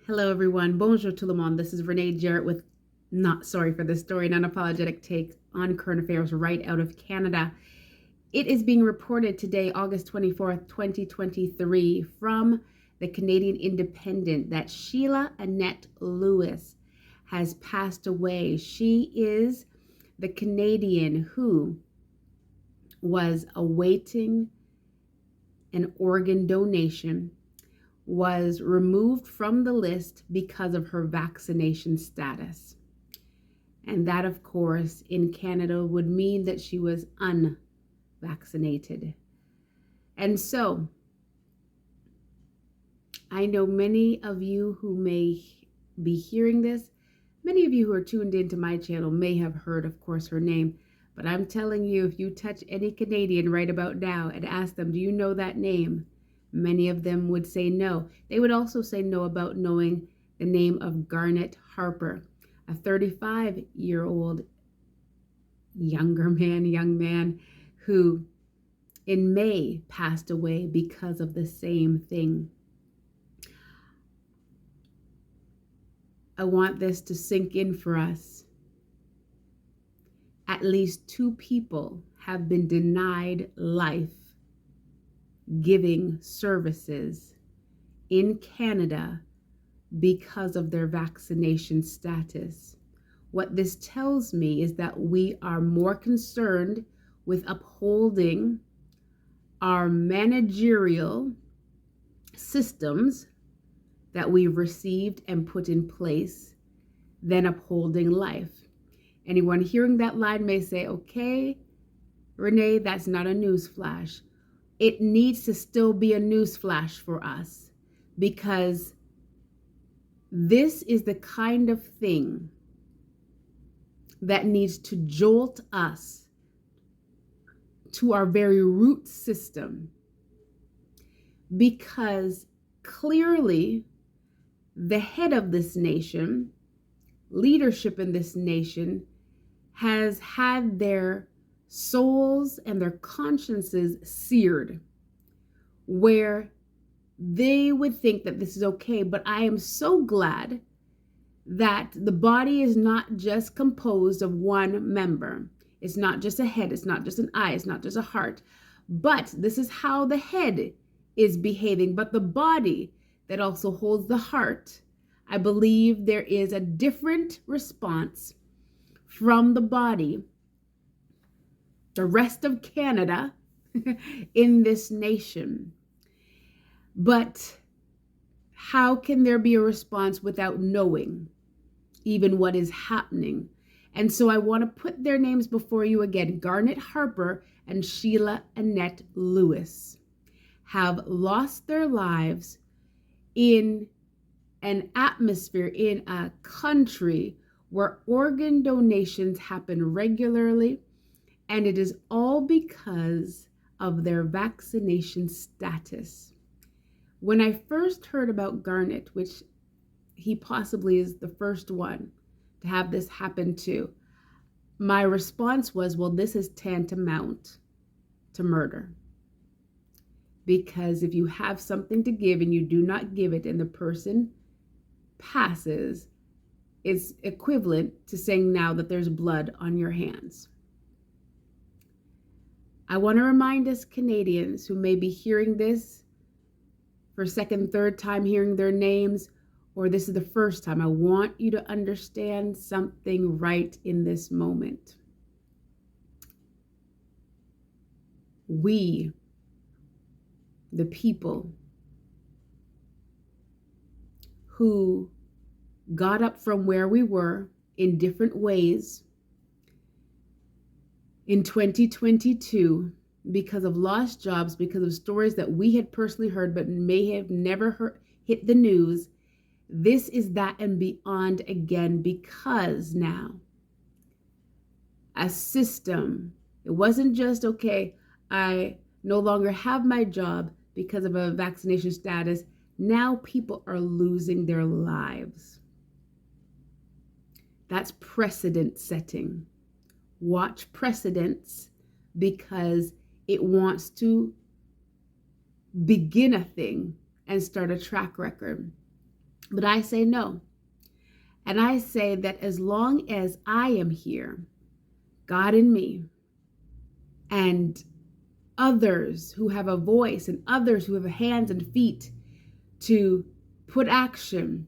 Hello, everyone. Bonjour tout le monde. This is Renee Jarrett with Not Sorry for the Story, an unapologetic take on current affairs right out of Canada. It is being reported today, August 24th, 2023, from the Canadian Independent that Sheila Annette Lewis has passed away. She is the Canadian who was awaiting an organ donation, was removed from the list because of her vaccination status. And that, of course, in Canada would mean that she was unvaccinated. And so, I know many of you who may be hearing this, many of you who are tuned into my channel may have heard, of course, her name. But I'm telling you, if you touch any Canadian right about now and ask them, do you know that name? Many of them would say no. They would also say no about knowing the name of Garnet Harper, a 35-year-old young man who in May passed away because of the same thing. I want this to sink in for us. At least 2 people have been denied life-giving services in Canada because of their vaccination status. What this tells me is that we are more concerned with upholding our managerial systems that we've received and put in place than upholding life. Anyone hearing that line may say, okay, Renee, that's not a news flash. It needs to still be a news flash for us, because this is the kind of thing that needs to jolt us to our very root system, because clearly the head of this nation, leadership in this nation, has had their souls and their consciences seared, where they would think that this is okay. But I am so glad that the body is not just composed of one member. It's not just a head, it's not just an eye, it's not just a heart. But this is how the head is behaving. But the body that also holds the heart, I believe there is a different response from the body, the rest of Canada, in this nation. But how can there be a response without knowing even what is happening? And so I want to put their names before you again. Garnet Harper and Sheila Annette Lewis have lost their lives in an atmosphere, in a country where organ donations happen regularly, and it is all because of their vaccination status. When I first heard about Garnet, which he possibly is the first one to have this happen to, my response was, well, this is tantamount to murder. Because if you have something to give and you do not give it and the person passes, it's equivalent to saying now that there's blood on your hands. I want to remind us Canadians who may be hearing this for second, third time hearing their names, or this is the first time, I want you to understand something right in this moment. We, the people who got up from where we were in different ways in 2022 because of lost jobs, because of stories that we had personally heard but may have never hit the news. This is that and beyond again, because now a system, it wasn't just, okay, I no longer have my job because of a vaccination status. Now people are losing their lives. That's precedent setting. Watch precedents, because it wants to begin a thing and start a track record. But I say no. And I say that as long as I am here, God in me, and others who have a voice and others who have hands and feet to put action,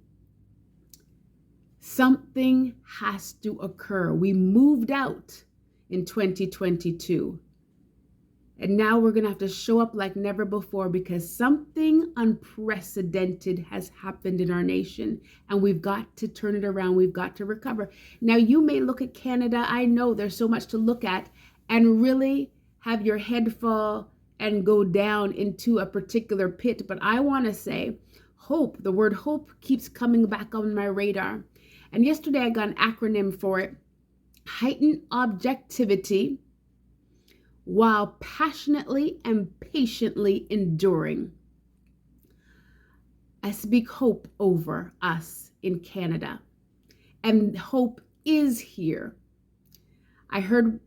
something has to occur. We moved out in 2022. And now we're going to have to show up like never before because something unprecedented has happened in our nation and we've got to turn it around. We've got to recover. Now, you may look at Canada. I know there's so much to look at and really have your head fall and go down into a particular pit. But I want to say hope. The word hope keeps coming back on my radar. And yesterday I got an acronym for it: heightened objectivity while passionately and patiently enduring. I speak hope over us in Canada, and hope is here. I heard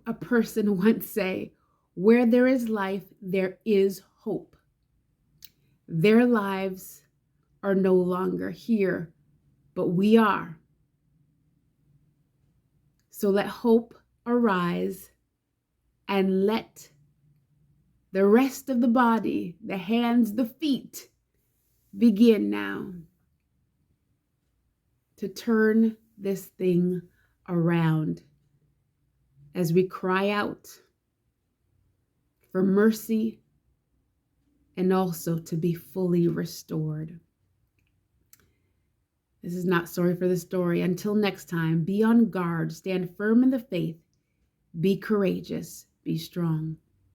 a person once say, where there is life, there is hope. Their lives are no longer here, but we are. So let hope arise and let the rest of the body, the hands, the feet, begin now to turn this thing around as we cry out for mercy and also to be fully restored. This is not Sorry for the Story. Until next time, be on guard, stand firm in the faith, be courageous, be strong.